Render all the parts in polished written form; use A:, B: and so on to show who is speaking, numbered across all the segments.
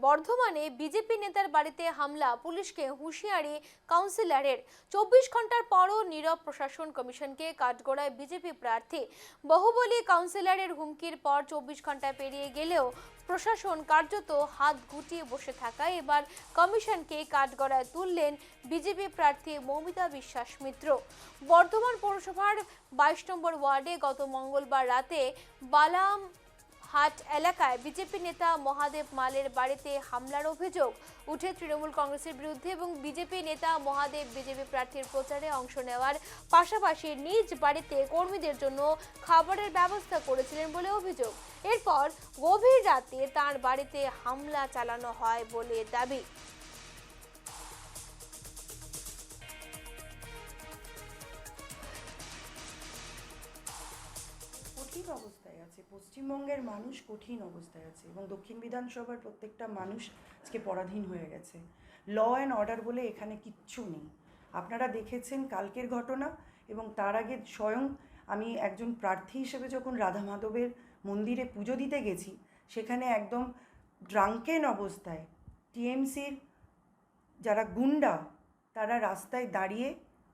A: বর্ধমানে বিজেপি নেতার বাড়িতে হামলা, পুলিশকে হুঁশিয়ারি কাউন্সিলরের। 24 ঘন্টার পরও নীরব প্রশাসন, কমিশনকে কাঠগড়ায় বিজেপি প্রার্থী। বহুবলী কাউন্সিলরের হুমকির পর 24 ঘন্টা পেরিয়ে গেলেও প্রশাসন কার্যত হাত গুটিয়ে বসে থাকায় এবার কমিশনকে কাঠগড়ায় তুললেন বিজেপি প্রার্থী মৌমিতা বিশ্বাস মিত্র। বর্ধমান পৌরসভার 22 নম্বর ওয়ার্ডে গত মঙ্গলবার রাতে বালাম হাট এলাকায় বিজেপি নেতা মহাদেব মালের বাড়িতে হামলার অভিযোগ উঠে তৃণমূল কংগ্রেসের বিরুদ্ধে এবং বিজেপি নেতা মহাদেব বিজেপি প্রার্থীর প্রচারে অংশ নেওয়ার পাশাপাশি নিজ বাড়িতে কর্মীদের জন্য খাবারের ব্যবস্থা করেছিলেন বলে অভিযোগ। এরপর গভীর রাতে তার বাড়িতে হামলা চালানো হয় বলে দাবি।
B: কঠিন অবস্থায় আছে পশ্চিমবঙ্গের মানুষ, কঠিন অবস্থায় আছে এবং দক্ষিণ বিধানসভার প্রত্যেকটা মানুষ আজকে পরাধীন হয়ে গেছে। ল অ্যান্ড অর্ডার বলে এখানে কিচ্ছু নেই। আপনারা দেখেছেন কালকের ঘটনা এবং তার আগে স্বয়ং আমি একজন প্রার্থী হিসেবে যখন রাধা মাধবের মন্দিরে পুজো দিতে গেছি, সেখানে একদম ড্রাঙ্কেন অবস্থায় টিএমসির যারা গুন্ডা তারা রাস্তায় দাঁড়িয়ে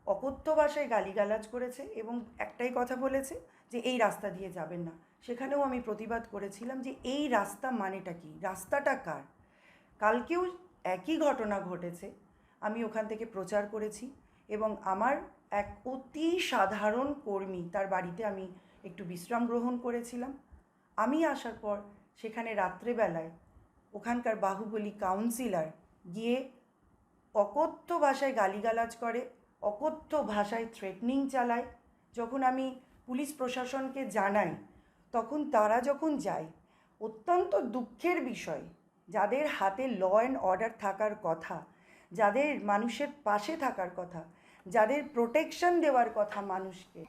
B: অকথ্য ভাষায় গালিগালাজ করেছে এবং একটাই কথা বলেছে যে এই রাস্তা দিয়ে যাবেন না। সেখানেও আমি প্রতিবাদ করেছিলাম যে এই রাস্তা মানেটা কি, রাস্তাটা কার। কালকেও একই ঘটনা ঘটেছে, আমি ওখান থেকে প্রচার করেছি এবং আমার এক অতি সাধারণ কর্মী তার বাড়িতে আমি একটু বিশ্রাম গ্রহণ করেছিলাম। আমি আসার পর সেখানে রাত্রেবেলায় ওখানকার বাহুবলী কাউন্সিলর গিয়ে অকথ্য ভাষায় গালিগালাজ করে, অকথ্য ভাষায় থ্রেটনিং চালায়। যখন আমি পুলিশ প্রশাসনকে জানাই, তখন তারা যখন যায়, অত্যন্ত দুঃখের বিষয়, যাদের হাতে ল অ্যান্ড অর্ডার থাকার কথা, যাদের মানুষের পাশে থাকার কথা, যাদের প্রোটেকশন দেওয়ার কথা মানুষকে,